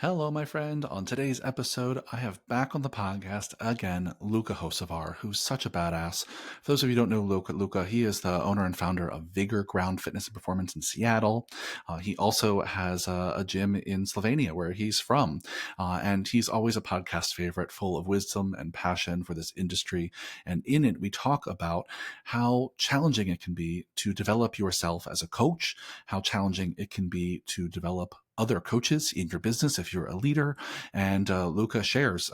Hello, my friend. On today's episode, I have back on the podcast again Luca Hocevar, who's such a badass. For those of you who don't know Luca, he is the owner and founder of Vigor Ground Fitness and Performance in Seattle. He also has a gym in Slovenia, where he's from. And he's always a podcast favorite, full of wisdom and passion for this industry. And in it, we talk about how challenging it can be to develop yourself as a coach, how challenging it can be to develop other coaches in your business if you're a leader. And Luca shares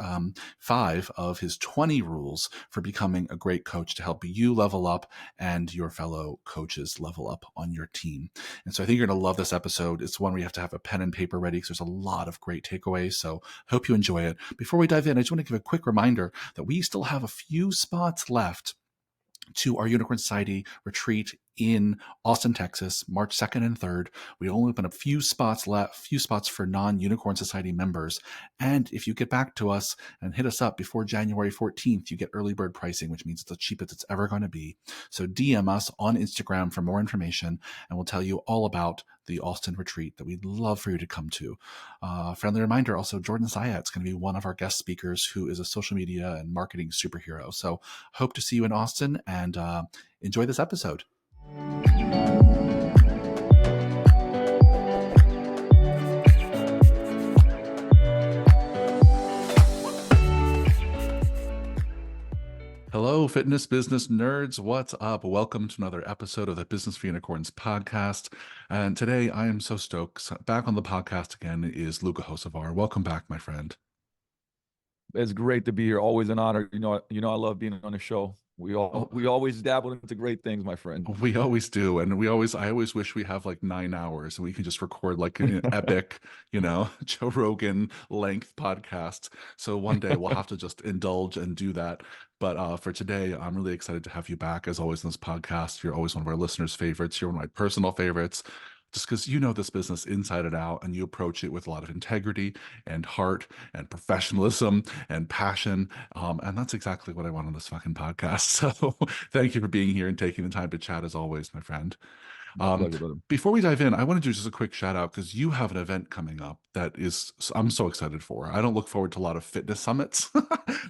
5 of his 20 rules for becoming a great coach to help you level up and your fellow coaches level up on your team. And so I think you're going to love this episode. It's one where you have to have a pen and paper ready because there's a lot of great takeaways. So hope you enjoy it. Before we dive in, I just want to give a quick reminder that we still have a few spots left to our Unicorn Society retreat in Austin, Texas, March 2nd and 3rd. We only open a few spots left, few spots for non-Unicorn Society members. And if you get back to us and hit us up before January 14th, you get early bird pricing, which means it's the cheapest it's ever going to be. So DM us on Instagram for more information, and we'll tell you all about the Austin retreat that we'd love for you to come to. Friendly reminder, also, Jordan Zayat's going to be one of our guest speakers, who is a social media and marketing superhero. So hope to see you in Austin, and enjoy this episode. Hello, fitness business nerds. What's up? Welcome to another episode of the Business for Unicorns podcast. And today I am so stoked. Back on the podcast again is Luca Hocevar. Welcome back, my friend. It's great to be here. Always an honor. I love being on the show. Oh, We always dabble into great things, my friend. we always do. And I always wish we have like 9 hours and we can just record like an epic, Joe Rogan length podcast. So one day we'll have to just indulge and do that. But for today, I'm really excited to have you back as always in this podcast. You're always one of our listeners' favorites. You're one of my personal favorites, just because you know this business inside and out and you approach it with a lot of integrity and heart and professionalism and passion. And that's exactly what I want on this fucking podcast. So thank you for being here and taking the time to chat as always, my friend. My Um, pleasure, brother. Before we dive in, I want to do just a quick shout out because you have an event coming up that I'm so excited for. I don't look forward to a lot of fitness summits,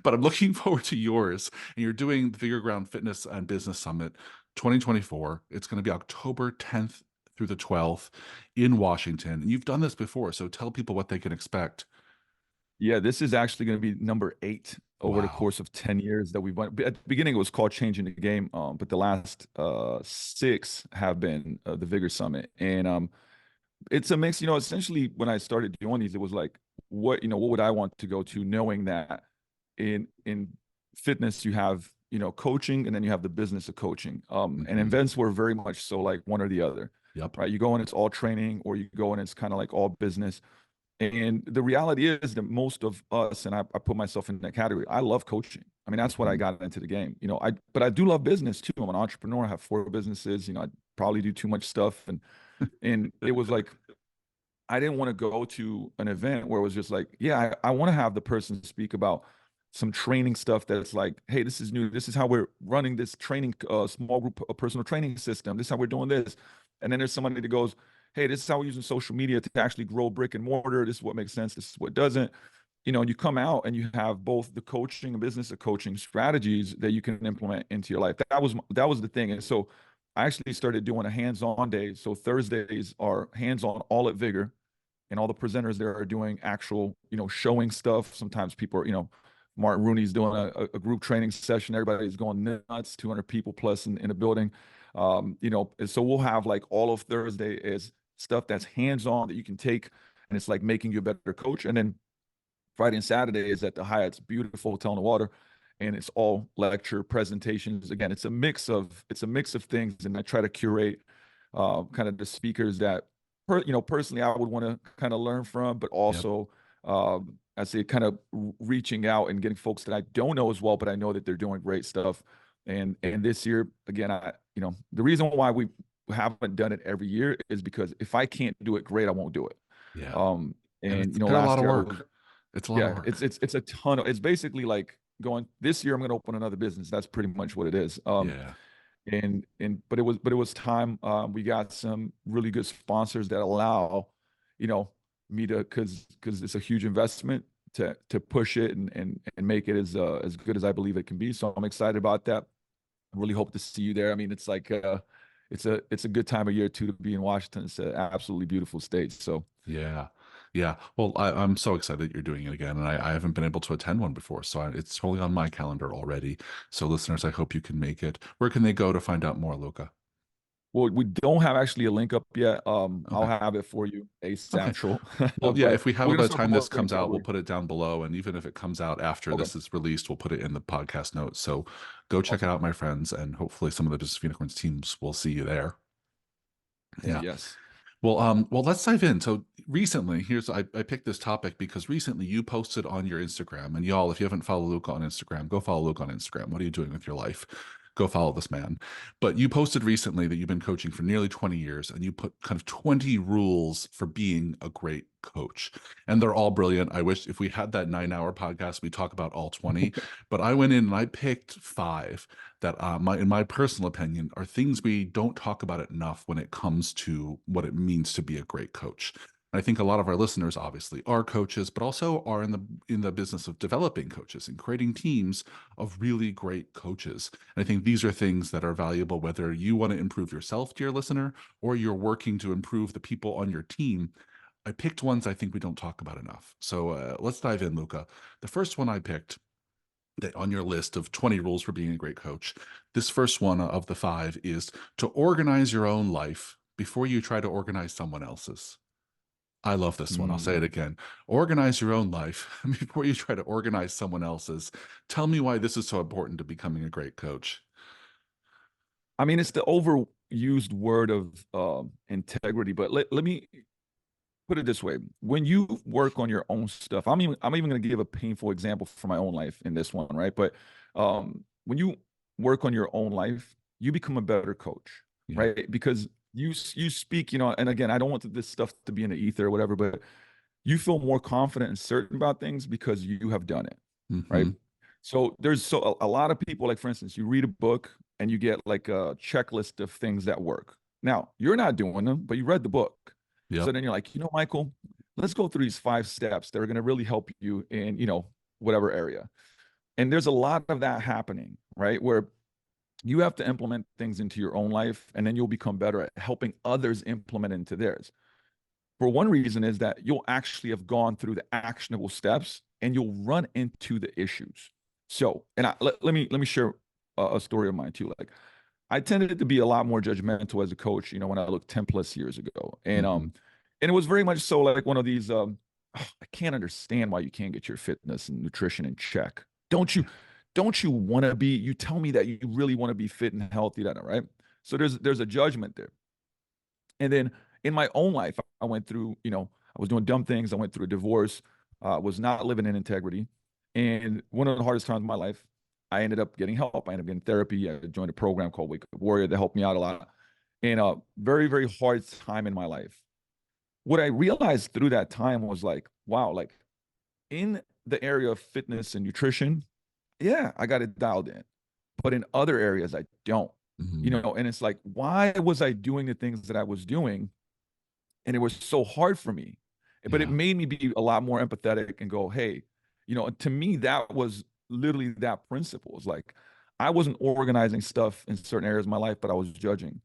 but I'm looking forward to yours. And you're doing the Figure Ground Fitness and Business Summit 2024. It's going to be October 10th through the 12th in Washington. And you've done this before, so tell people what they can expect. Yeah, this is actually going to be number 8 over the Wow. course of 10 years that we've went. At the beginning, it was called Changing the Game, but the last 6 have been the Vigor Summit. And it's a mix. Essentially, when I started doing these, it was like, what would I want to go to, knowing that in fitness you have coaching, and then you have the business of coaching. And Mhm. events were very much so like one or the other, Yep. right? You go and it's all training, or you go and it's kind of like all business. And the reality is that most of us, and I put myself in that category, I love coaching. I mean, that's what I Mhm. got into the game. But I do love business too. I'm an entrepreneur. I have 4 businesses. I probably do too much stuff, and it was like I didn't want to go to an event where it was just like, yeah, I want to have the person speak about some training stuff that's like, hey, this is new. This is how we're running this training, small group, personal training system. This is how we're doing this. And then there's somebody that goes, hey, this is how we're using social media to actually grow brick and mortar. This is what makes sense. This is what doesn't. And you come out and you have both the coaching and business of coaching strategies that you can implement into your life. That was the thing. And so I actually started doing a hands-on day. So Thursdays are hands-on all at Vigor, and all the presenters there are doing actual, showing stuff. Sometimes people are, Martin Rooney's doing a group training session. Everybody's going nuts, 200 people plus in a building. And so we'll have like all of Thursday is stuff that's hands-on that you can take, and it's like making you a better coach. And then Friday and Saturday is at the Hyatt's beautiful hotel on the water, and it's all lecture presentations. Again, it's a mix of things, and I try to curate kind of the speakers that personally I would want to kind of learn from, but Yep. also I say kind of reaching out and getting folks that I don't know as well, but I know that they're doing great stuff. And this year, again, the reason why we haven't done it every year is because if I can't do it great, I won't do it. Yeah. Um, And and it's a lot last of year I was work. It's a lot of yeah, work. it's a ton of, it's basically like going, this year I'm going to open another business. That's pretty much what it is. Yeah. But it was time. We got some really good sponsors that allow, you know, me to, because it's a huge investment to push it and make it as good as I believe it can be. So I'm excited about that. I really hope to see you there. I mean, it's like it's a good time of year too to be in Washington. It's an absolutely beautiful state. So Yeah. Yeah. Well, I'm so excited that you're doing it again. And I haven't been able to attend one before. So it's totally on my calendar already. So, listeners, I hope you can make it. Where can they go to find out more, Luca? well, we don't have actually a link up yet. I'll Okay. have it for you Okay. asaptual. Well, yeah, But if we have we're it by gonna the start time this promoting comes out, we'll February. put it down below. And even if it comes out after Okay, this is released, we'll put it in the podcast notes. So go check it awesome. out, my friends. And hopefully some of the Business Unicorns teams will see you there. Yeah. Yes. Well, let's dive in. So recently, I picked this topic because recently you posted on your Instagram, and y'all, if you haven't followed Luke on Instagram, go follow Luke on Instagram. What are you doing with your life? Go follow this man. But you posted recently that you've been coaching for nearly 20 years, and you put kind of 20 rules for being a great coach. And they're all brilliant. I wish if we had that 9 hour podcast, we talk about all 20. But I went in and I picked five that in my personal opinion, are things we don't talk about enough when it comes to what it means to be a great coach. And I think a lot of our listeners obviously are coaches, but also are in the business of developing coaches and creating teams of really great coaches. And I think these are things that are valuable whether you want to improve yourself, dear listener, or you're working to improve the people on your team. I picked ones I think we don't talk about enough. So let's dive in, Luca. The first one I picked that on your list of 20 rules for being a great coach, this first one of the five is to organize your own life before you try to organize someone else's. I love this one. I'll say it Mm. again. Organize your own life before you try to organize someone else's. Tell me why this is so important to becoming a great coach. I mean, it's the overused word of integrity, but let me put it this way. When you work on your own stuff, I'm even going to give a painful example for my own life in this one, right? But when you work on your own life, you become a better coach, Yeah. right? Because you speak, and again, I don't want this stuff to be in the ether or whatever, but you feel more confident and certain about things because you have done it, right? Hmm. So there's a lot of people, like for instance, you read a book and you get like a checklist of things that work. Now, you're not doing them, but you read the book. So Yep. then you're like, Michael, let's go through these 5 steps that are going to really help you in, whatever area. And there's a lot of that happening, right? Where you have to implement things into your own life and then you'll become better at helping others implement into theirs. For one reason is that you'll actually have gone through the actionable steps and you'll run into the issues. So, and let me share a story of mine too. Like I tended to be a lot more judgmental as a coach, when I looked 10 plus years ago. And Hmm. and it was very much so like one of these I can't understand why you can't get your fitness and nutrition in check. Don't you want to be, you tell me that you really want to be fit and healthy, that right? So there's a judgment there. And then in my own life, I went through, I was doing dumb things. I went through a divorce, was not living in integrity. And one of the hardest times of my life, I ended up getting help. I ended up getting therapy. I joined a program called Wake Up Warrior that helped me out a lot. And a very, very hard time in my life. What I realized through that time was like, wow, like in the area of fitness and nutrition, yeah, I got it dialed in. But in other areas, I don't. Hmm. And it's like, why was I doing the things that I was doing? And it was so hard for me, but it Yeah. made me be a lot more empathetic and go, hey, to me that was literally that principle. It's like I wasn't organizing stuff in certain areas of my life, but I was judging.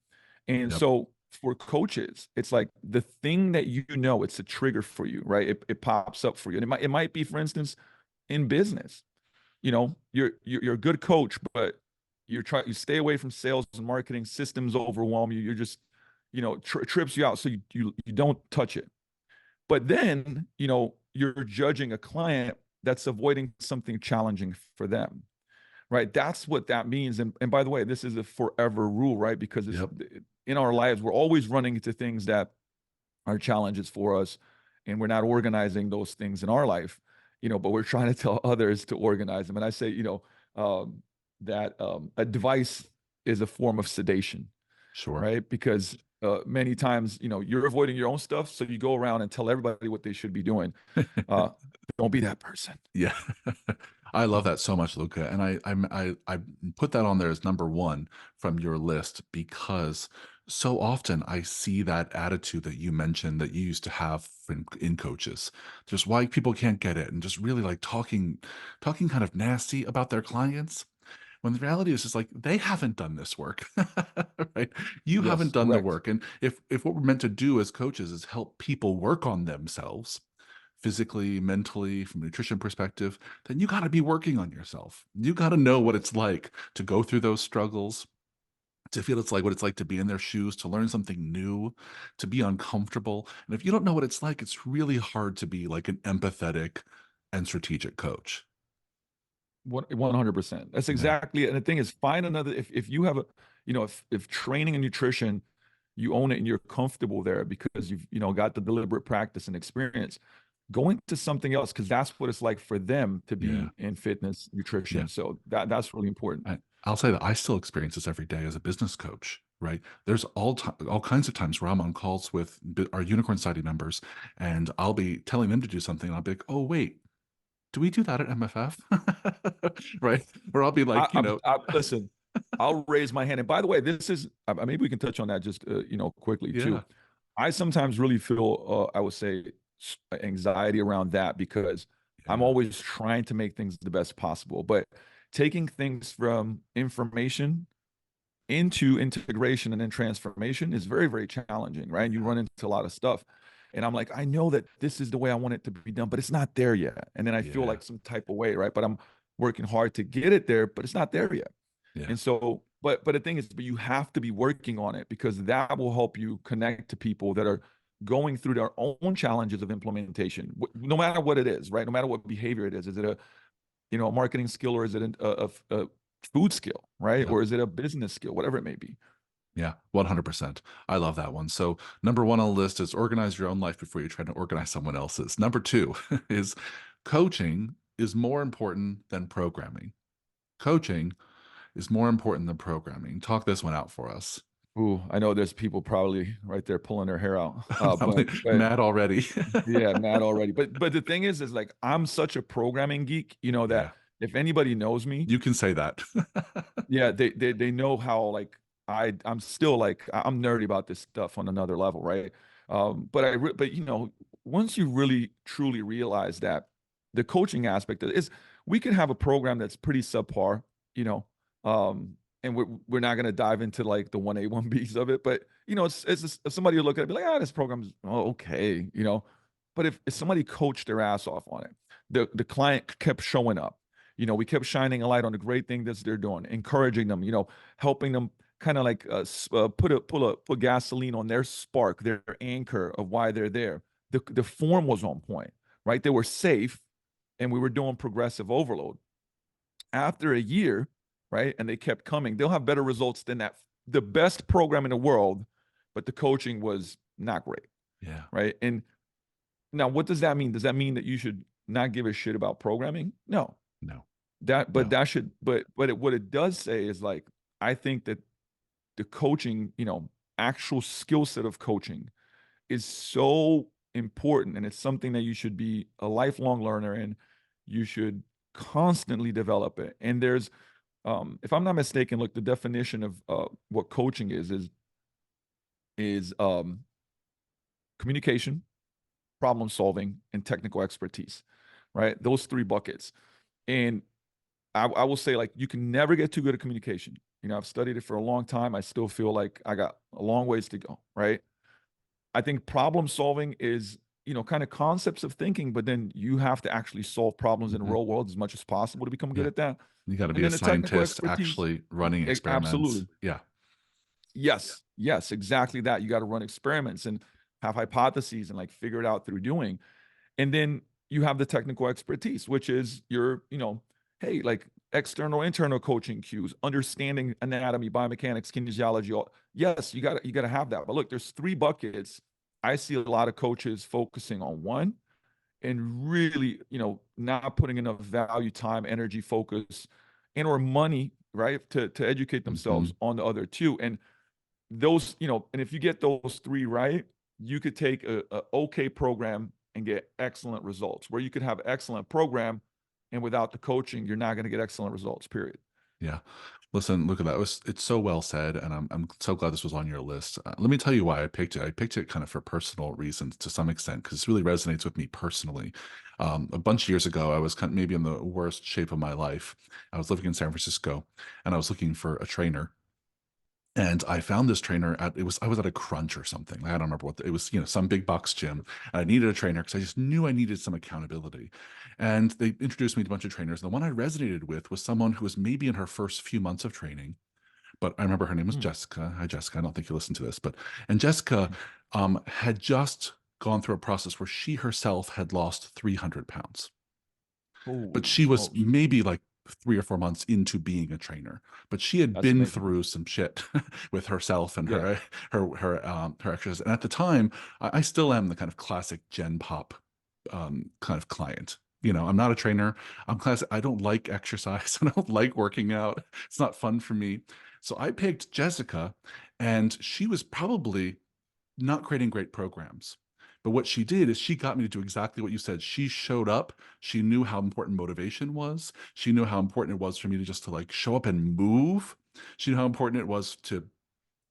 And Yep. so for coaches, it's like the thing that it's a trigger for you, right? It pops up for you. And it might be, for instance, in business, you're a good coach, but you stay away from sales and marketing. Systems overwhelm you. You're just trips you out, so you don't touch it. But then you're judging a client that's avoiding something challenging for them, right? That's what that means. And by the way, this is a forever rule, right? Because it's Yep. in our lives, we're always running into things that are challenges for us, and we're not organizing those things in our life, but we're trying to tell others to organize them. And I say, that advice is a form of sedation, Sure. right? Because many times, you're avoiding your own stuff, so you go around and tell everybody what they should be doing. Uh, don't be that person. Yeah. I love that so much, Luca, and I put that on there as number one from your list because so often I see that attitude that you mentioned that you used to have in coaches, just why people can't get it, and just really like talking kind of nasty about their clients. When the reality is just like they haven't done this work, right? You haven't Yes, done the correct. work, and if what we're meant to do as coaches is help people work on themselves physically, mentally, from a nutrition perspective, then you got to be working on yourself. You got to know what it's like to go through those struggles, to feel it's like what it's like to be in their shoes, to learn something new, to be uncomfortable. And if you don't know what it's like, it's really hard to be like an empathetic and strategic coach. 100%. That's Yeah. exactly it. And the thing is, find another, if you have a, if training and nutrition, you own it and you're comfortable there because you've, got the deliberate practice and experience, go into something else because that's what it's like for them to Yeah. be in fitness, Yeah. nutrition. So that's really important. I'll say that I still experience this every day as a business coach, right? There's all kinds of times where I'm on calls with our Unicorn Society members, and I'll be telling them to do something, and I'll be like, "Oh, wait, do we do that at MFF?" Right? Or I'll be like, Listen, I'll raise my hand. And by the way, this is maybe we can touch on that just quickly too. yeah, I sometimes really feel I would say anxiety around that because I'm yeah, always trying to make things the best possible. But taking things from information into integration and then transformation is very, very challenging, right? And you yeah, run into a lot of stuff. And I'm like, I know that this is the way I want it to be done, but it's not there yet. And then I feel yeah, like some type of way, right? But I'm working hard to get it there, but it's not there yet. yeah, And so, but the thing is, but you have to be working on it because that will help you connect to people that are going through their own challenges of implementation, no matter what it is, right? No matter what behavior it is. Is it a a marketing skill or is it a food skill, right? yep, Or is it a business skill, whatever it may be? yeah, 100%. I love that one. So, number one on the list is organize your own life before you try to organize someone else's. Number two is coaching is more important than programming. Coaching is more important than programming. Talk this one out for us. Ooh, I know there's people probably right there pulling their hair out. Probably But mad already. yeah, mad already. But the thing is like I'm such a programming geek, that Yeah, if anybody knows me, you can say that. yeah, they know how like I'm still like I'm nerdy about this stuff on another level, right? But once you really truly realize that the coaching aspect is we can have a program that's pretty subpar, you know, and we're not gonna dive into like the 1A, 1Bs of it, but it's just, if somebody will look at it, be like, this program's okay, But if somebody coached their ass off on it, the client kept showing up, we kept shining a light on the great thing that they're doing, encouraging them, helping them kind of like put gasoline on their spark, their anchor of why they're there. The form was on point, right? They were safe, and we were doing progressive overload. After a year, right, and they kept coming, they'll have better results than that. The best program in the world, but the coaching was not great, Yeah. right? And now, what does that mean? Does that mean that you should not give a shit about programming? No, No. but No. that should what it does say is like I think that the coaching, actual skill set of coaching is so important, and it's something that you should be a lifelong learner in. You should constantly develop it. And there's if I'm not mistaken, look, the definition of what coaching is communication, problem solving, and technical expertise, right? Those three buckets. And I will say, like, you can never get too good at communication. I've studied it for a long time. I still feel like I got a long ways to go, right? I think problem solving is, kind of concepts of thinking, but then you have to actually solve problems in the Mhm. real world as much as possible to become good Yeah. at that. You gotta And be a then the technical scientist expertise, actually running experiments. absolutely. Yeah. Yes, yes, exactly that. You got to run experiments and have hypotheses and like figure it out through doing. And then you have the technical expertise, which is your, hey, like external, internal coaching cues, understanding anatomy, biomechanics, kinesiology. Yes, you got to have that. But look, there's three buckets. I see a lot of coaches focusing on one and really, not putting enough value, time, energy, focus, and or money, right, to educate themselves Mhm. on the other two. And those, and if you get those three right, you could take a okay program and get excellent results. Where you could have excellent program, and without the coaching, you're not going to get excellent results, period. Yeah. Listen, look at that. It's so well said, and I'm so glad this was on your list. Let me tell you why I picked it. I picked it kind of for personal reasons to some extent because this really resonates with me personally. A bunch of years ago, I was kind of maybe in the worst shape of my life. I was living in San Francisco, and I was looking for a trainer. And I found this trainer at it was I was at a Crunch or something. I don't remember what it was, some big box gym. And I needed a trainer because I just knew I needed some accountability. And they introduced me to a bunch of trainers. And the one I resonated with was someone who was maybe in her first few months of training. But I remember her name was Mm. Jessica. Hi, Jessica. I don't think you listened to this, and Jessica had just gone through a process where she herself had lost 300 pounds, but Holy she was smokes. maybe like 3 or 4 months into being a trainer, but she had That's been amazing. through some shit with herself and Yeah. her extras. And at the time, I still am the kind of classic Gen Pop kind of client. I'm not a trainer. I'm classic. I don't like exercise. I don't like working out. It's not fun for me. So I picked Jessica, and she was probably not creating great programs. But what she did is she got me to do exactly what you said. She showed up. She knew how important motivation was. She knew how important it was for me to just to like show up and move. She knew how important it was to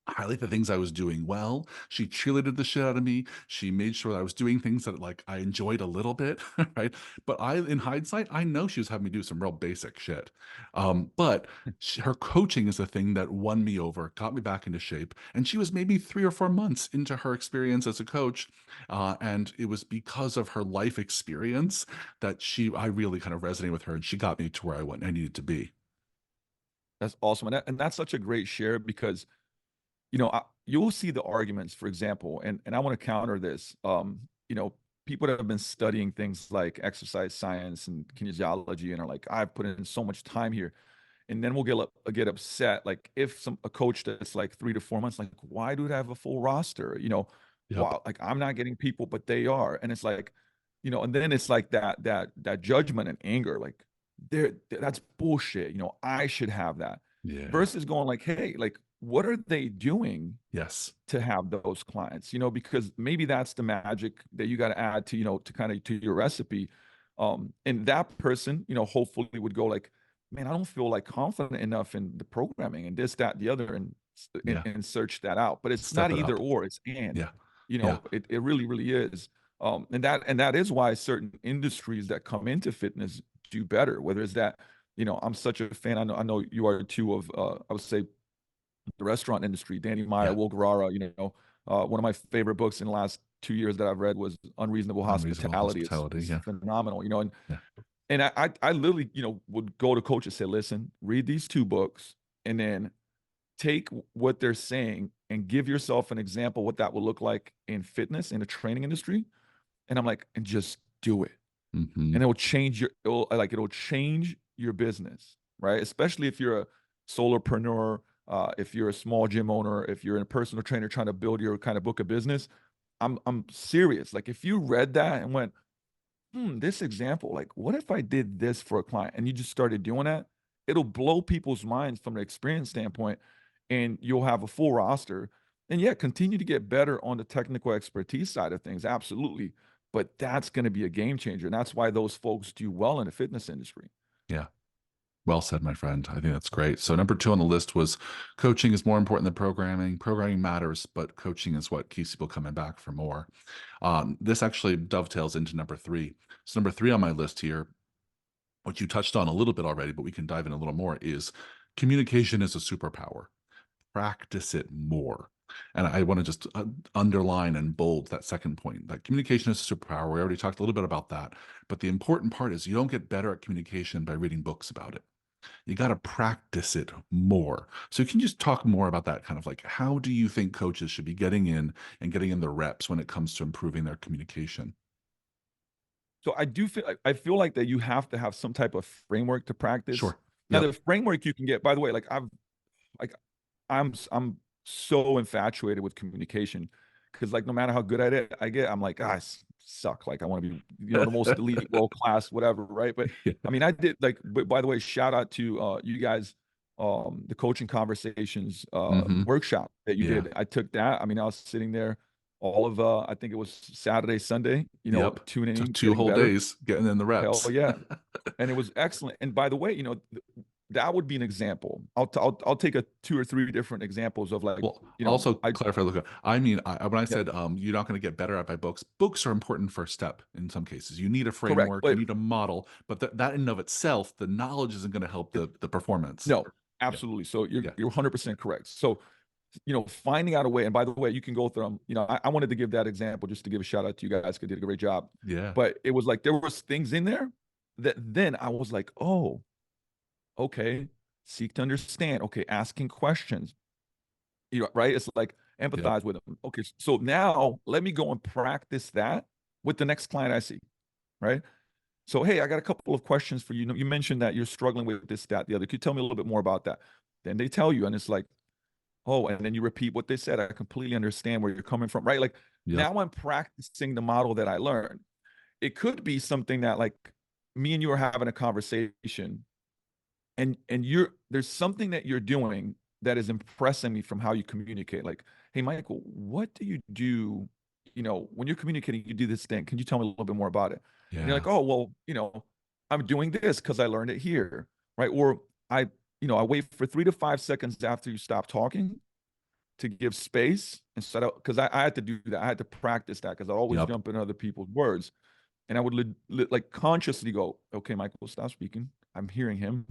highlight the things I was doing well. She cheerleaded the shit out of me. She made sure that I was doing things that like I enjoyed a little bit, right? But in hindsight, I know she was having me do some real basic shit. But her coaching is the thing that won me over, got me back into shape. And she was maybe 3 or 4 months into her experience as a coach, and it was because of her life experience that I really kind of resonated with her, and she got me to where I needed to be. That's awesome. And that's such a great share because, you'll see the arguments, for example, and I want to counter this. People that have been studying things like exercise science and kinesiology and are like, I've put in so much time here. And then we'll get upset. Like if a coach that's like 3 to 4 months, like, why do they have a full roster? Yep. Wow, like I'm not getting people, but they are. And it's like, and then it's like that judgment and anger, like that's bullshit. I should have that. Yeah. Versus going like, hey, like, what are they doing Yes. to have those clients, because maybe that's the magic that you got to add to, to kind of to your recipe. And that person, hopefully would go like, man, I don't feel like confident enough in the programming and this, that, the other, and, Yeah. and search that out. But it's Step not it either up. or, it's and, Yeah. Yeah. it really, really is. And that is why certain industries that come into fitness do better, whether it's that, I'm such a fan. I know you are too of I would say the restaurant industry, Danny Meyer, Yeah. Will Guerrara, one of my favorite books in the last 2 years that I've read was Unreasonable Unreasonable Hospitality. It's, hospitality. it's Yeah. phenomenal, and Yeah. and I literally, would go to coaches and say, listen, read these two books and then take what they're saying and give yourself an example what that would look like in fitness in the training industry. And I'm like, and just do it. Hmm. And it'll change your business, right? Especially if you're a solopreneur, if you're a small gym owner, if you're a personal trainer trying to build your kind of book of business. I'm serious. Like if you read that and went, this example, like what if I did this for a client and you just started doing that, it'll blow people's minds from the experience standpoint, and you'll have a full roster. And yeah, continue to get better on the technical expertise side of things, absolutely. But that's going to be a game changer. And that's why those folks do well in the fitness industry. Yeah. Well said, my friend. I think that's great. So number two on the list was coaching is more important than programming. Programming matters, but coaching is what keeps people coming back for more. This actually dovetails into number three. So number three on my list here, what you touched on a little bit already, but we can dive in a little more, is communication is a superpower. Practice it more. And I want to just underline and bold that second point that communication is a superpower. We already talked a little bit about that. But the important part is you don't get better at communication by reading books about it. You got to practice it more. So can you just talk more about that kind of like how do you think coaches should be getting in and getting in the reps when it comes to improving their communication? So I feel like that you have to have some type of framework to practice. Sure. Now Yep. the framework you can get, by the way, like I'm so infatuated with communication because like no matter how good at it I get, I'm like, suck. Like I want to be, the most elite, world class, whatever, right? But Yeah. I mean, I did like. But by the way, shout out to you guys, the coaching conversations Hmm. workshop that you Yeah. did. I took that. I mean, I was sitting there all of I think it was Saturday, Sunday, Yep. tuning Took in, two getting whole better. days getting in the Hell reps. yeah. and it was excellent. And by the way, that would be an example. I'll take a two or three different examples of like, Well, also I clarify, Luca. I mean, when I yeah, said you're not going to get better at by books, books are important first step in some cases. You need a correct. framework, you But need a model, but that in and of itself, the knowledge isn't going to help the performance. no, Yeah, absolutely. So you're yeah, 100% correct. So finding out a way. And by the way, you can go through them. I wanted to give that example just to give a shout out to you guys because you did a great job. yeah, But it was like there was things in there that then I was like, oh, okay, seek to understand. Okay, asking questions. Right? It's like yep, empathize with them. Okay, so now let me go and practice that with the next client I see. Right? So, hey, I got a couple of questions for you. You mentioned that you're struggling with this, that, the other. Could you tell me a little bit more about that? Then they tell you, and it's like, oh, and then you repeat what they said. I completely understand where you're coming from, right? Like yep, now I'm practicing the model that I learned. It could be something that like me and you are having a conversation, and there's something that you're doing that is impressing me from how you communicate. Like, hey, Michael, what do you do? When you're communicating, you do this thing. Can you tell me a little bit more about it? And you're yeah, like, oh, well, I'm doing this because I learned it here, right? Or I wait for 3 to 5 seconds after you stop talking to give space instead of because I had to do that. I had to practice that because I always yep, jump in other people's words, and I would like consciously go, "Okay, Michael, stop speaking. I'm hearing him.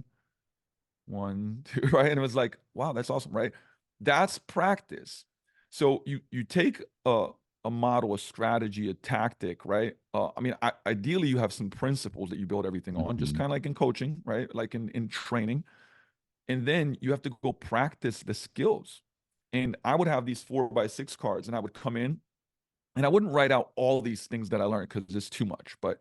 One, two, right?" And it was like, "Wow, that's awesome, right?" That's practice. So you take a model, a strategy, a tactic, right? I mean, ideally, you have some principles that you build everything on, just hmm, kind of like in coaching, right? Like in training, and then you have to go practice the skills. And I would have these 4x6 cards, and I would come in and I wouldn't write out all these things that I learned because it's too much, but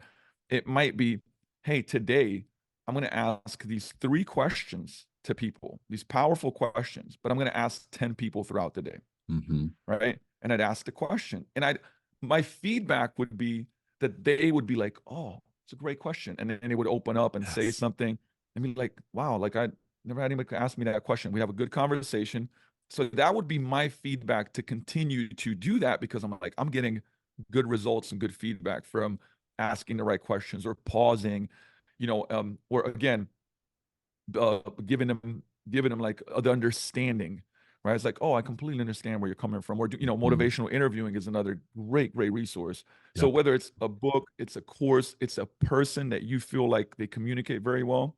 it might be, hey, today I'm going to ask these 3 questions to people, these powerful questions, but I'm going to ask 10 people throughout the day, hmm, right? And I'd ask the question, and my feedback would be that they would be like, "Oh, it's a great question," and then they would open up and say yes, something, and be like, "Wow, like I never had anybody ask me that question." We have a good conversation, so that would be my feedback to continue to do that because I'm getting good results and good feedback from asking the right questions or pausing, or again giving them like the understanding, right? It's like, oh, I completely understand where you're coming from. Or hmm, motivational interviewing is another great resource. So yep, whether it's a book, it's a course, it's a person that you feel like they communicate very well,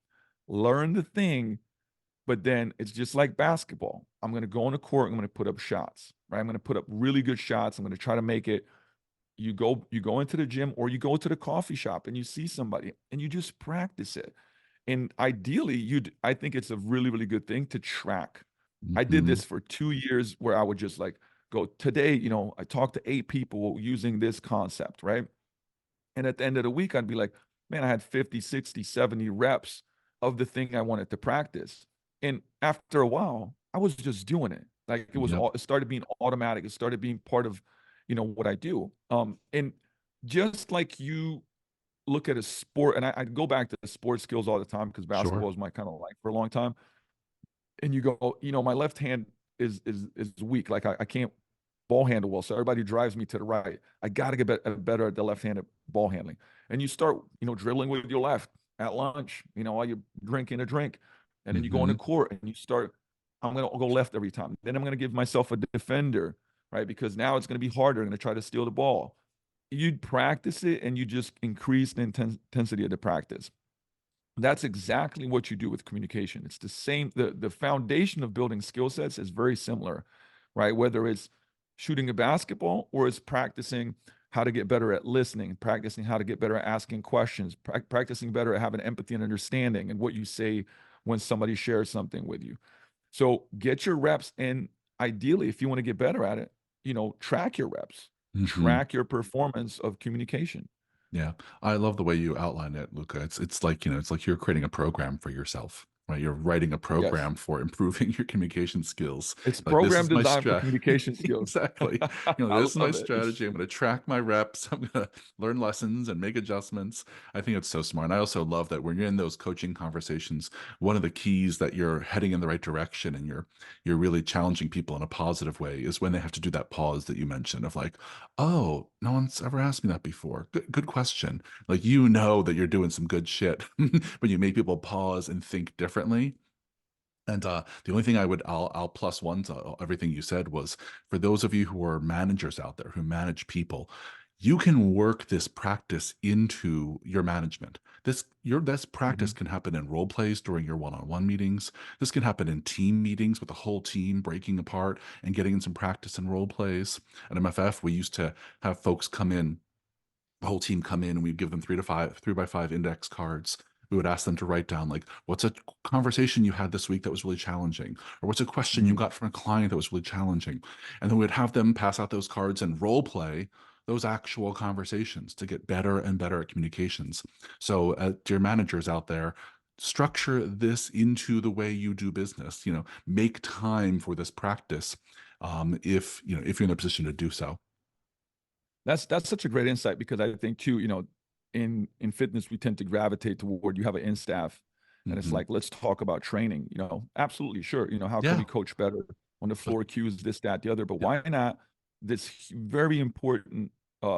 learn the thing. But then it's just like basketball. I'm going to go on the court. I'm going to put up shots, right? I'm going to put up really good shots. I'm going to try to make it. You go into the gym or you go to the coffee shop and you see somebody and you just practice it. And ideally, I think it's a really good thing to track. I did hmm, this for 2 years where I would just like go today, I talked to 8 people using this concept, right? And at the end of the week, I'd be like, man, I had 50, 60, 70 reps of the thing I wanted to practice. And after a while, I was just doing it. Like yep, it started being automatic. It started being part of, what I do. And just like you look at a sport, and I go back to the sports skills all the time because sure, basketball is my kind of life for a long time. And you go, my left hand is weak. Like I can't ball handle well. So everybody drives me to the right. I got to get better at the left-handed ball handling. And you start, dribbling with your left at lunch, while you're drinking a drink. And then you go on the hmm, court and you start, I'm going to go left every time. Then I'm going to give myself a defender, right? Because now it's going to be harder. I'm going to try to steal the ball. You'd practice it and you just increase the intensity of the practice. That's exactly what you do with communication. It's the same. The foundation of building skill sets is very similar, right? Whether it's shooting a basketball or it's practicing how to get better at listening, practicing how to get better at asking questions, practicing better at having empathy and understanding and what you say when somebody shares something with you. So get your reps, and ideally, if you want to get better at it, track your reps, hmm. track your performance of communication. Yeah, I love the way you outline it, Luca. It's like it's like you're creating a program for yourself. right? You're writing a Yes. program for improving your communication skills. It's Like, this program is my designed for strat. communication skills. Exactly. I This is my love it. strategy. I'm going to track my reps. I'm going to learn lessons and make adjustments. I think it's so smart. And I also love that when you're in those coaching conversations, one of the keys that you're heading in the right direction and you're really challenging people in a positive way is when they have to do that pause that you mentioned of like, oh, no one's ever asked me that before. Good question. Like, that you're doing some good shit, but you make people pause and think differently. And the only thing I'll plus one to everything you said was for those of you who are managers out there who manage people, you can work this practice into your management. This practice Mhm. can happen in role plays during your one-on-one meetings. This can happen in team meetings with the whole team breaking apart and getting in some practice in role plays. At MFF, we used to have folks come in, the whole team come in, and we'd give them 3 by 5 index cards. We would ask them to write down, like, what's a conversation you had this week that was really challenging, or what's a question you Mhm. got from a client that was really challenging. And then we'd have them pass out those cards and role play those actual conversations to get better and better at communications. So, dear managers out there, structure this into the way you do business. Make time for this practice, if you're in a position to do so. That's such a great insight because I think too, in fitness we tend to gravitate toward you have an in staff and it's Hmm. like let's talk about training, absolutely sure, how can Yeah. we coach better on the But floor cues, this, that, the other, but yeah. why not this very important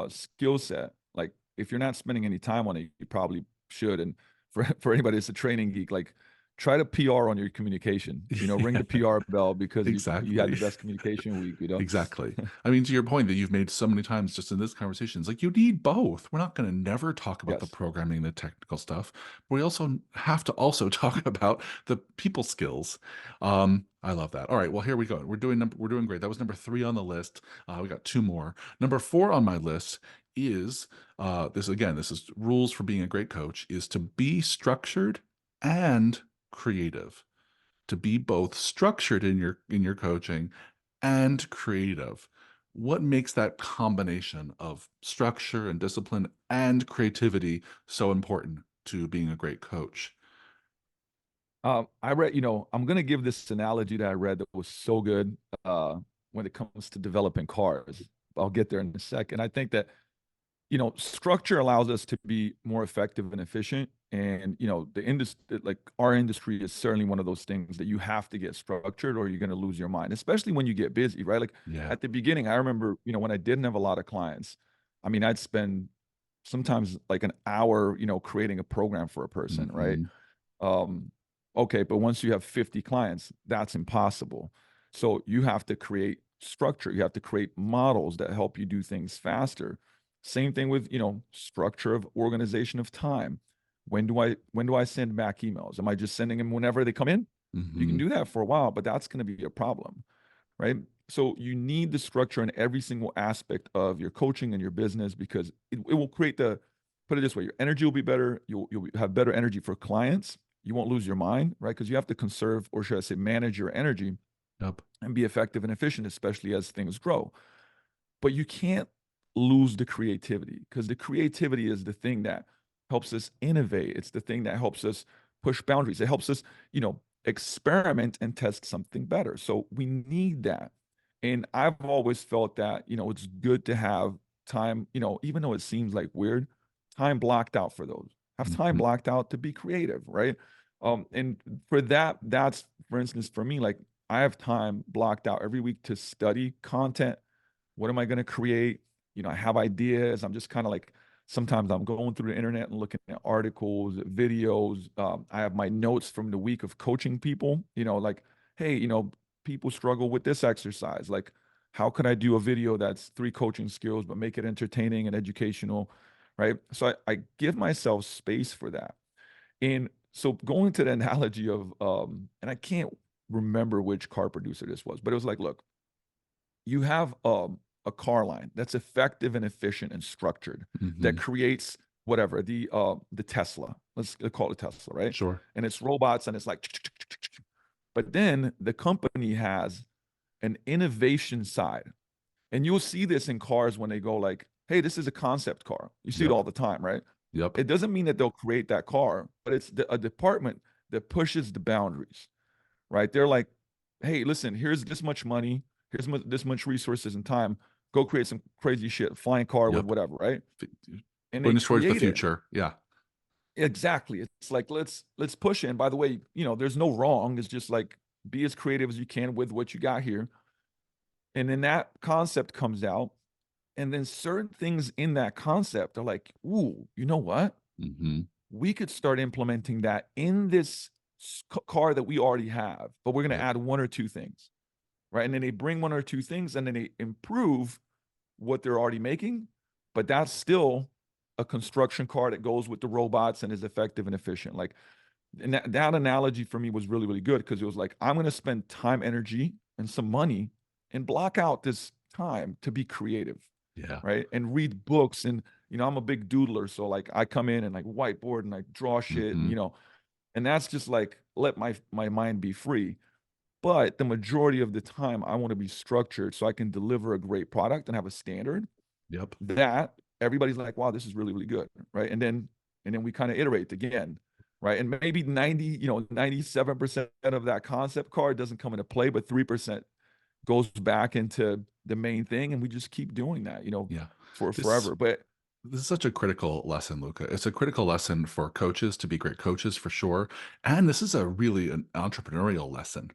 skill set? Like if you're not spending any time on it, you probably should. And for anybody that's a training geek, like try to PR on your communication, ring Yeah, the PR bell because you had exactly. the best communication week. Exactly. I mean, to your point that you've made so many times just in this conversation, it's like you need both. We're not going to never talk about the Yes. programming, the technical stuff, but we also have to also talk about the people skills. I love that. All right, well, here we go. We're doing great. That was number 3 on the list. We got 2 more. Number 4 on my list is this is rules for being a great coach is to be structured and creative, to be both structured in your coaching and creative. What makes that combination of structure and discipline and creativity so important to being a great coach? I read, I'm going to give this analogy that I read that was so good when it comes to developing cars. I'll get there in a second. I think that, structure allows us to be more effective and efficient. And, the industry, like our industry is certainly one of those things that you have to get structured or you're going to lose your mind, especially when you get busy, right? Like Yeah. at the beginning, I remember, when I didn't have a lot of clients, I mean, I'd spend sometimes like an hour, creating a program for a person, right? Hmm. Um, okay, but once you have 50 clients, that's impossible. So you have to create structure. You have to create models that help you do things faster. Same thing with, structure of organization of time. When do I send back emails? Am I just sending them whenever they come in? You can Hmm. do that for a while, but that's going to be a problem, right? So you need the structure in every single aspect of your coaching and your business because it will create put it this way, your energy will be better. You'll have better energy for clients. You won't lose your mind, right? Because you have to conserve, or should I say, manage your energy Yep. and be effective and efficient, especially as things grow. But you can't lose the creativity because the creativity is the thing that helps us innovate. It's the thing that helps us push boundaries. It helps us, experiment and test something better. So we need that. And I've always felt that, it's good to have time, even though it seems like weird, time blocked out for those. Have time Hmm. blocked out to be creative, right? And for that, that's for instance, for me, like I have time blocked out every week to study content. What am I going to create? I have ideas. I'm just kind of like, sometimes I'm going through the internet and looking at articles, videos. I have my notes from the week of coaching people, like, hey, people struggle with this exercise. Like, how could I do a video that's 3 coaching skills, but make it entertaining and educational? Right. So I give myself space for that. And so going to the analogy of, and I can't remember which car producer this was, but it was like, look, you have a car line that's effective and efficient and structured that Hmm. creates whatever the Tesla. Let's call it Tesla, right? Sure. And it's robots and it's like, but then the company has an innovation side, and you'll see this in cars when they go like, "Hey, this is a concept car." You see it Yep. all the time, right? Yep. It doesn't mean that they'll create that car, but it's a department that pushes the boundaries, right? They're like, hey, listen, here's this much money, here's this much resources and time. Go create some crazy shit, flying car with Yep. whatever, right? And they Putting us towards the create it. future. Yeah. Exactly. It's like let's push it. And by the way, there's no wrong. It's just like be as creative as you can with what you got here. And then that concept comes out, and then certain things in that concept are like, ooh, you know what? Hmm. We could start implementing that in this car that we already have, but we're going to Yep. add one or two things, right? And then they bring one or two things, and then they improve what they're already making, but that's still a construction car that goes with the robots and is effective and efficient. Like, and that analogy for me was really, really good because it was like, I'm going to spend time, energy, and some money and block out this time to be creative, Yeah. right? And read books. And, I'm a big doodler. So, like, I come in and like whiteboard and like draw shit, and, Hmm. and that's just like, let my mind be free. But the majority of the time, I want to be structured so I can deliver a great product and have a standard Yep. that everybody's like, wow, this is really, really good. Right. And then we kind of iterate again. Right. And maybe 97% of that concept card doesn't come into play, but 3% goes back into the main thing. And we just keep doing that, Yeah. for This forever. But this is such a critical lesson, Luca. It's a critical lesson for coaches to be great coaches for sure. And this is a really an entrepreneurial lesson,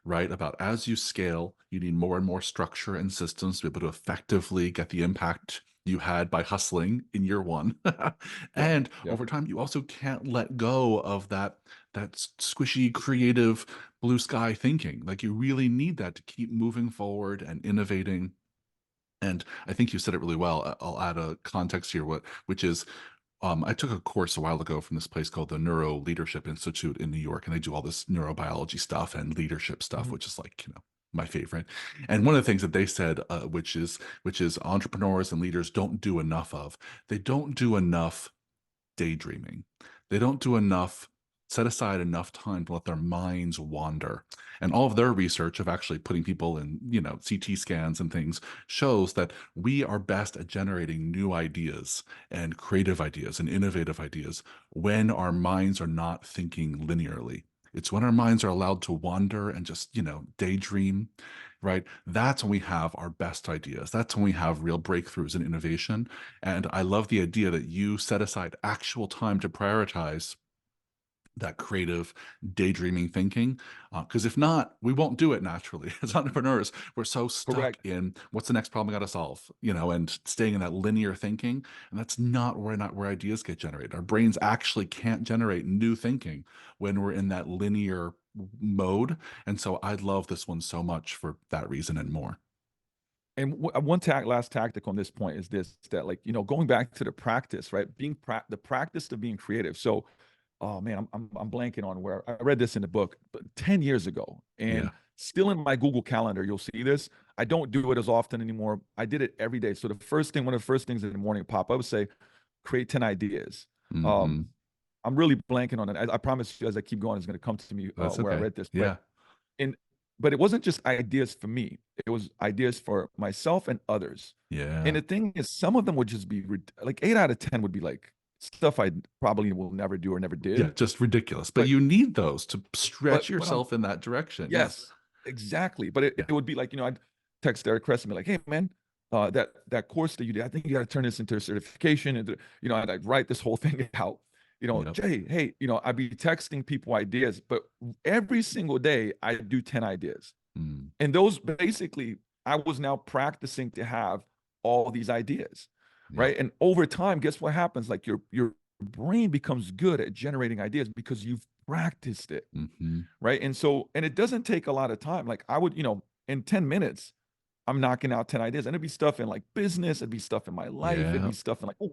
right? About as you scale, you need more and more structure and systems to be able to effectively get the impact you had by hustling in year one. yeah, And yeah. over time, you also can't let go of that squishy, creative, blue sky thinking. Like you really need that to keep moving forward and innovating. And I think you said it really well. I'll add a context here, which is I took a course a while ago from this place called the Neuro Leadership Institute in New York, and they do all this neurobiology stuff and leadership stuff, Mhm. which is like, my favorite. And one of the things that they said, which is entrepreneurs and leaders don't do enough of, they don't do enough daydreaming. They don't do enough, set aside enough time to let their minds wander. And all of their research of actually putting people in, CT scans and things shows that we are best at generating new ideas and creative ideas and innovative ideas when our minds are not thinking linearly. It's when our minds are allowed to wander and just, daydream, right? That's when we have our best ideas. That's when we have real breakthroughs in innovation. And I love the idea that you set aside actual time to prioritize that creative daydreaming thinking. Because if not, we won't do it naturally. As entrepreneurs, we're so stuck Correct. in what's the next problem I got to solve, and staying in that linear thinking. And that's not where ideas get generated. Our brains actually can't generate new thinking when we're in that linear mode. And so I love this one so much for that reason and more. And one last tactic on this point is this, that like, going back to the practice, right? The practice of being creative. So, oh man, I'm blanking on where I read this in the book, but 10 years ago, and Yeah. still in my Google Calendar, you'll see this. I don't do it as often anymore. I did it every day. So one of the first things in the morning pop up would say, create 10 ideas. Um, Hmm. I'm really blanking on it. I promise you, as I keep going, it's going to come to me That's where I okay. read this. But Yeah. and but it wasn't just ideas for me. It was ideas for myself and others. And Yeah. the thing is, some of them would just be like 8 out of 10 would be like stuff I probably will never do or never Yeah. did. Just ridiculous. But But you need those to stretch but I'm yourself in that direction. Yeah. yes, exactly. But it, Yeah. it would be like, I'd text Derek Crest and be like, hey man, that course that you did, I think you got to turn this into a certification. And I'd write this whole thing out. Yep. Jay, hey, I'd be texting people ideas, but every single day I do 10 ideas. Mm. And those basically, I was now practicing to have all these ideas, Yep. right? And over time, guess what happens? Like your brain becomes good at generating ideas because you've practiced it, Hmm. right? And it doesn't take a lot of time. Like I would, in 10 minutes, I'm knocking out 10 ideas. And it'd be stuff in like business, it'd be stuff in my life, it'd Yeah. be stuff in like, oh,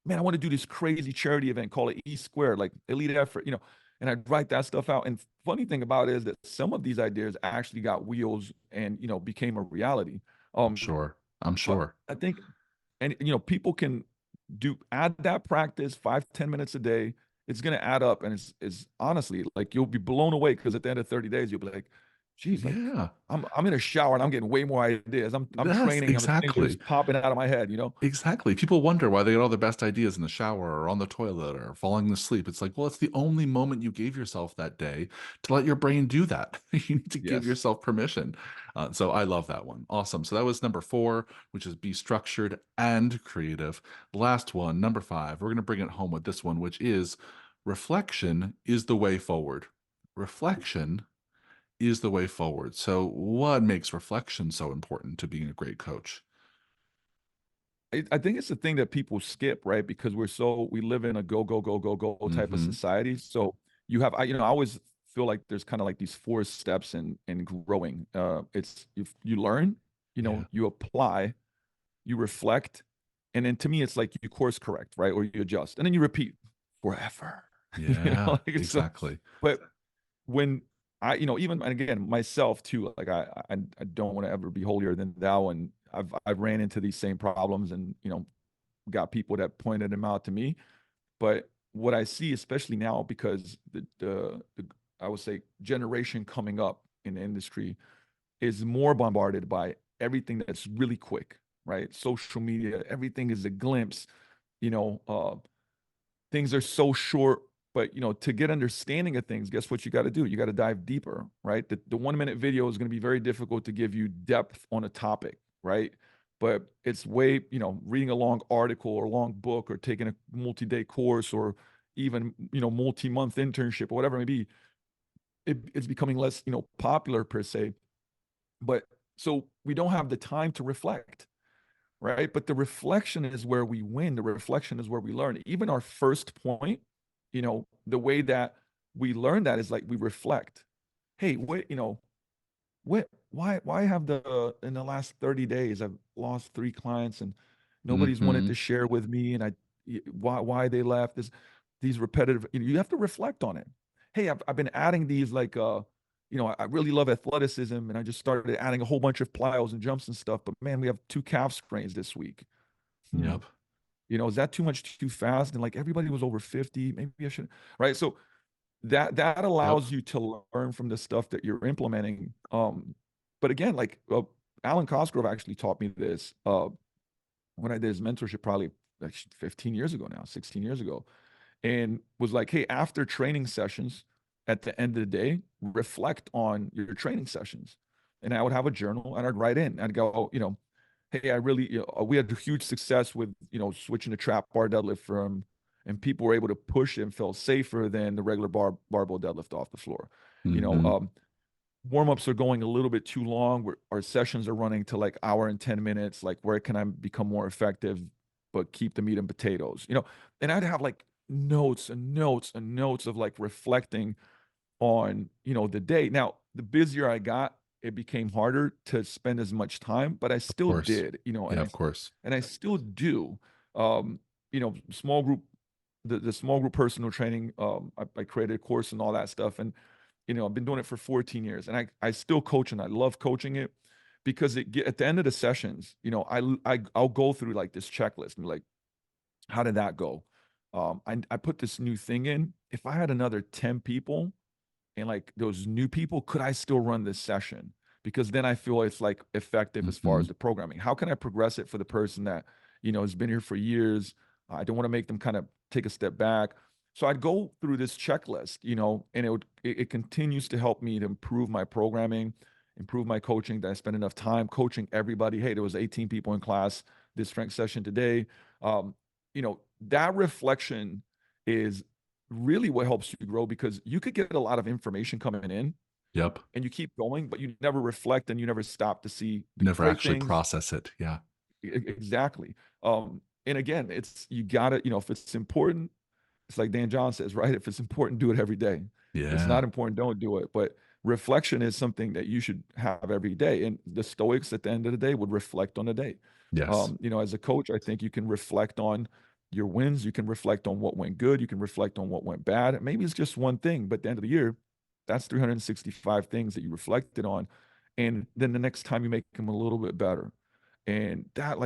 man, I want to do this crazy charity event, call it E Squared, like elite effort, and I'd write that stuff out. And funny thing about it is that some of these ideas actually got wheels and became a reality. I'm sure. I'm But sure. I think, and people can add that practice 5 to 10 minutes a day. It's gonna add up, and it's honestly like you'll be blown away because at the end of 30 days you'll be like, geez, like Yeah. I'm in a shower and I'm getting way more ideas. I'm Yes, training and things are exactly. just popping out of my head, you know? Exactly. People wonder why they get all the best ideas in the shower or on the toilet or falling asleep. It's like, well, it's the only moment you gave yourself that day to let your brain do that. You need to give Yes. yourself permission. So I love that one. Awesome. So that was number four, which is be structured and creative. Last one, number five, we're going to bring it home with this one, which is reflection is the way forward. Reflection is the way forward. So, what makes reflection so important to being a great coach? I think it's the thing that people skip, right? Because we live in a go, go, go, go, go type of Hmm. society. So you have, I always feel like there's kind of like these four steps in growing. It's you learn, Yeah. you apply, you reflect, and then to me, it's like you course correct, right? Or you adjust, and then you repeat forever. Yeah, Like so. exactly. But when even and again myself too, like I don't want to ever be holier than thou, and I've ran into these same problems, and got people that pointed them out to me. But what I see, especially now, because the I would say generation coming up in the industry is more bombarded by everything that's really quick, right? Social media, everything is a glimpse. You know, things are so short, but to get understanding of things, guess what you got to do? You got to dive deeper, right? The 1 minute video is going to be very difficult to give you depth on a topic, right? But it's way, reading a long article or long book or taking a multi-day course or even, multi-month internship or whatever it may be, it's becoming less, popular per se. But so we don't have the time to reflect, right? But the reflection is where we win. The reflection is where we learn. Even our first point, the way that we learn that is like we reflect. Hey, wait, why have in the last 30 days I've lost three clients and nobody's wanted to Mhm. share with me, and why they left this these repetitive, you have to reflect on it. Hey, I've been adding these like I really love athleticism, and I just started adding a whole bunch of plyos and jumps and stuff, but man, we have two calf sprains this week. Hmm. Yep. Is that too much too fast? And like everybody was over 50, maybe I should, right? So that Yep. allows you to learn from the stuff that you're implementing. But again, like Alan Cosgrove actually taught me this when I did his mentorship, probably like 15 years ago now, 16 years ago, and was like, hey, after training sessions, at the end of the day, reflect on your training sessions. And I would have a journal and I'd write in. I'd go, hey, I really, we had huge success with, switching to trap bar deadlift from, and people were able to push and felt safer than the regular barbell deadlift off the floor. You know, Mhm. warm ups are going a little bit too long. Our sessions are running to like hour and 10 minutes. Like, where can I become more effective, but keep the meat and potatoes? And I'd have like notes and notes and notes of like reflecting on the day. Now the busier I got, it became harder to spend as much time, but I Of still course. did, Yeah, of course. and I still do. Small group, the small group personal training, I created a course and all that stuff, and I've been doing it for 14 years, and I still coach, and I love coaching it because at the end of the sessions, I'll go through like this checklist and be like, how did that go? I put this new thing in. If I had another 10 people and like those new people, could I still run this session? Because then I feel it's like effective as far as Mhm. the programming. How can I progress it for the person that, has been here for years? I don't want to make them kind of take a step back. So I'd go through this checklist, and it continues to help me to improve my programming, improve my coaching, that I spend enough time coaching everybody. Hey, there was 18 people in class this strength session today. That reflection is really what helps you grow, because you could get a lot of information coming in Yep. and you keep going, but you never reflect and you never stop to see the Never great actually things. process it. Yeah. Exactly. And again, you gotta, if it's important, it's like Dan John says, right? If it's important, do it every day. If it's Yeah. not important, don't do it. But reflection is something that you should have every day. And the Stoics at the end of the day would reflect on the day. Yes. As a coach, I think you can reflect on your wins. You can reflect on what went good. You can reflect on what went bad. Maybe it's just one thing, but at the end of the year, that's 365 things that you reflected on. And then the next time you make them a little bit better. And that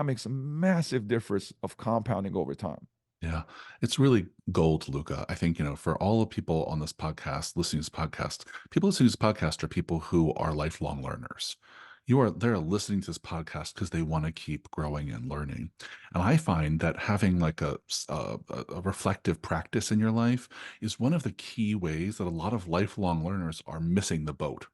makes a massive difference of compounding over time. Yeah, it's really gold, Luca. I think, for all the people on this podcast, listening to this podcast, people listening to this podcast are people who are lifelong learners. They're listening to this podcast because they want to keep growing and learning. And I find that having like a reflective practice in your life is one of the key ways that a lot of lifelong learners are missing the boat.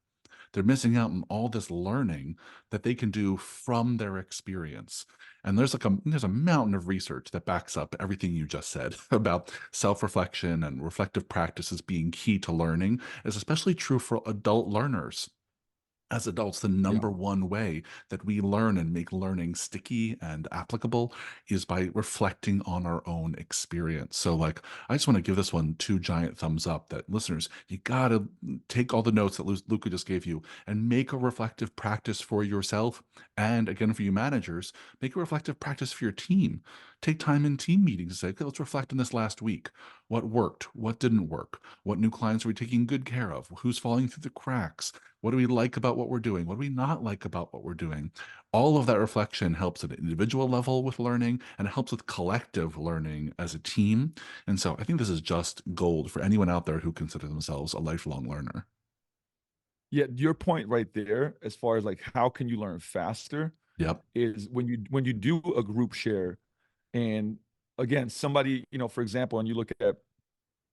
They're missing out on all this learning that they can do from their experience. And there's a mountain of research that backs up everything you just said about self-reflection and reflective practices being key to learning is especially true for adult learners. As adults, the Yeah. number one way that we learn and make learning sticky and applicable is by reflecting on our own experience. So, like, I just want to give this one two giant thumbs up that listeners, you got to take all the notes that Luca just gave you and make a reflective practice for yourself. And again, for you managers, make a reflective practice for your team. Take time in team meetings and say, okay, let's reflect on this last week. What worked? What didn't work? What new clients are we taking good care of? Who's falling through the cracks? What do we like about what we're doing? What do we not like about what we're doing? All of that reflection helps at an individual level with learning and it helps with collective learning as a team. And so I think this is just gold for anyone out there who consider themselves a lifelong learner. Yeah, your point right there, as far as like how can you learn faster, Yep. is when you do a group share, and again, somebody, for example, and you look at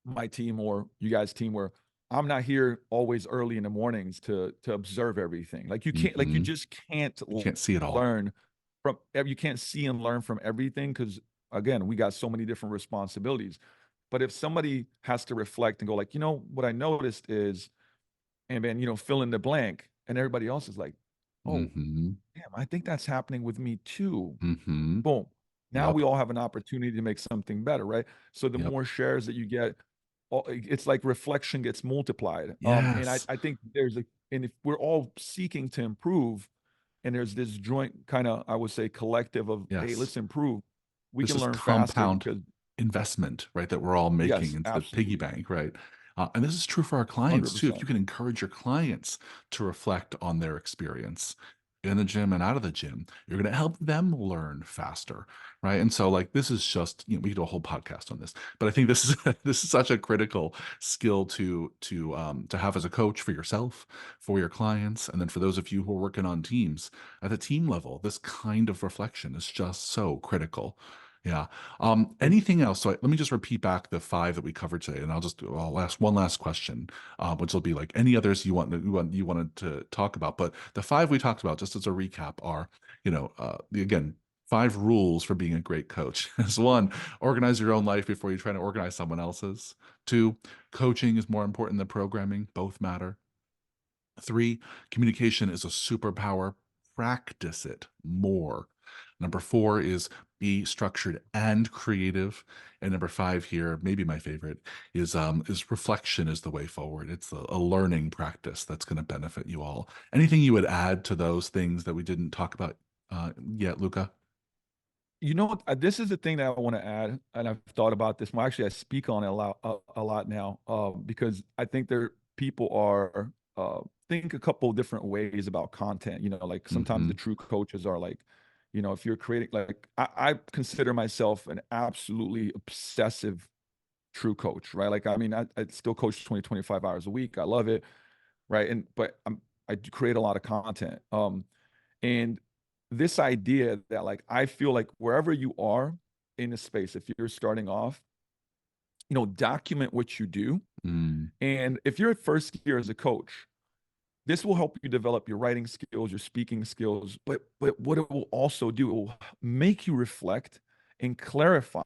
my team or you guys' team where I'm not here always early in the mornings to observe everything. Like you can't, like you Hmm. just can't You can't see it all. learn from, you can't see and learn from everything because again, we got so many different responsibilities. But if somebody has to reflect and go like, what I noticed is, and then fill in the blank, and everybody else is like, oh, Hmm. damn, I think that's happening with me too. Hmm. Boom. Now Yep. we all have an opportunity to make something better, right? So the Yep. more shares that you get, it's like reflection gets multiplied. And I, Yes. I think and if we're all seeking to improve, and there's this joint kind of, I would say, collective of, hey, Yes. let's improve, we This can is learn faster compound because, investment, right, that we're all making yes, into the piggy absolutely, bank, right? And this is true for our clients too. If 100%. you can encourage your clients to reflect on their experience in the gym and out of the gym, you're going to help them learn faster, right? And so, like, this is just, we could do a whole podcast on this, but I think this is this is such a critical skill to have as a coach for yourself, for your clients, and then for those of you who are working on teams at the team level. This kind of reflection is just so critical. Yeah. And Anything else? So let me just repeat back the five that we covered today, and I'll ask one last question, which will be like any others you wanted to talk about. But the five we talked about, just as a recap, are again, five rules for being a great coach. Is one, organize your own life before you try to organize someone else's. Two, coaching is more important than programming. Both matter. Three, communication is a superpower. Practice it more. Number four is be structured and creative. And number five here, maybe my favorite, is reflection is the way forward. It's a learning practice that's going to benefit you all. Anything you would add to those things that we didn't talk about yet, Luca? what? This is the thing that I want to add, and I've thought about this. Well, actually, I speak on it a lot now, because I think people are think a couple different ways about content. Like sometimes Mm-hmm. the true coaches are like, if you're creating, like I consider myself an absolutely obsessive true coach, right? Like, I mean, I still coach 20, 25 hours a week. I love it, right? But I do create a lot of content. And this idea that like I feel like wherever you are in a space, if you're starting off, document what you do. Mm, And if you're at first year as a coach, this will help you develop your writing skills, your speaking skills, but what it will also do, it will make you reflect and clarify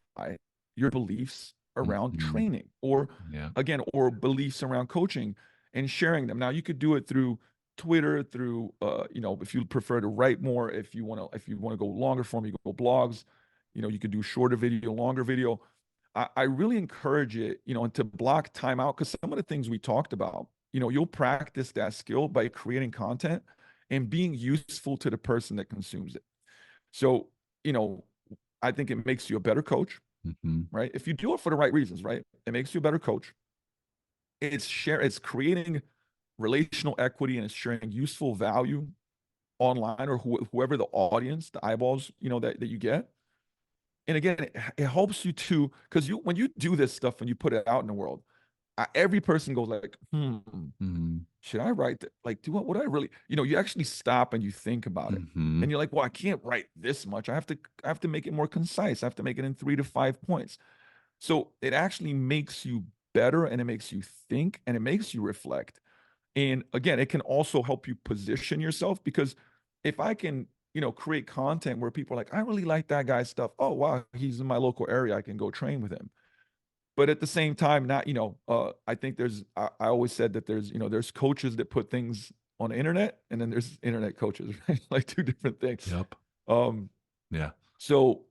your beliefs around mm-hmm. training, or Yeah. again, or beliefs around coaching, and sharing them. Now you could do it through Twitter, through if you prefer to write more, if you want to go longer form, you go blogs, you could do shorter video, longer video. I really encourage it, and to block time out, because some of the things we talked about, you'll practice that skill by creating content and being useful to the person that consumes it. So, you know, I think it makes you a better coach, Mm-hmm. right? If you do it for the right reasons, right? It makes you a better coach. It's creating relational equity, and it's sharing useful value online, or whoever the audience, the eyeballs, that you get. And again, it helps you to, because when you do this stuff and you put it out in the world, every person goes like, Hmm. should I write that? Like, do what would I really, you actually stop and you think about it. Hmm. And you're like, well, I can't write this much. I have to make it more concise. I have to make it in 3 to 5 points. So it actually makes you better, and it makes you think, and it makes you reflect. And again, it can also help you position yourself, because if I can, create content where people are like, I really like that guy's stuff. Oh, wow, he's in my local area. I can go train with him. But at the same time, not, I think I always said that there's coaches that put things on the internet, and then there's internet coaches, right? Like two different things. Yep. Um, Yeah. so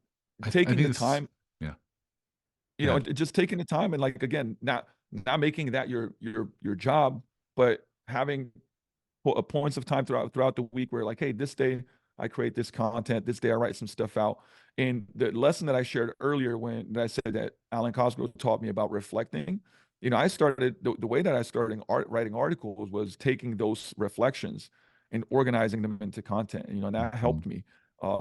I taking think the this. time, Yeah. Go ahead. just taking the time, and like, again, not making that your job, but having points of time throughout the week where, like, hey, this day I create this content, this day I write some stuff out. And the lesson that I shared earlier, when I said that Alan Cosgrove taught me about reflecting, I started the way that I started writing articles was taking those reflections and organizing them into content. And that Mhm. helped me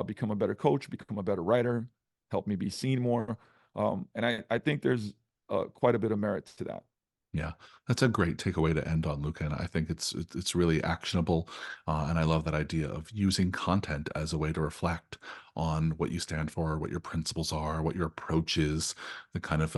become a better coach, become a better writer, helped me be seen more. And I think there's quite a bit of merit to that. Yeah, that's a great takeaway to end on, Luca. And I think it's really actionable, and I love that idea of using content as a way to reflect on what you stand for, what your principles are, what your approach is, the kind of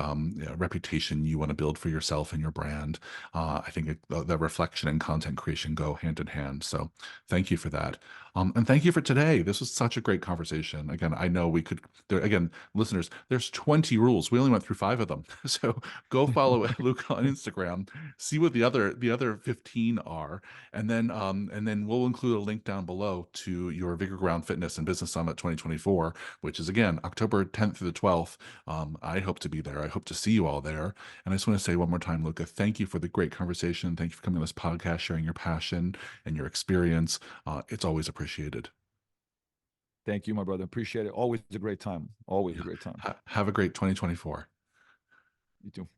reputation you want to build for yourself and your brand. I think the reflection and content creation go hand in hand. So, thank you for that, and thank you for today. This was such a great conversation. Again, I know we could. Again, listeners, there's 20 rules. We only went through 5 of them, so go follow Luca on Instagram, see what the other 15 are, and then we'll include a link down below to your Vigor Ground Fitness and Business Summit 2024, which is again October 10th through the 12th. I hope to be there. I hope to see you all there. And I just want to say one more time, Luca, thank you for the great conversation. Thank you for coming on this podcast, sharing your passion and your experience. It's always appreciated. Thank you, my brother. Appreciate it. Always a great time. Always a Yeah. great time. Have a great 2024. You too.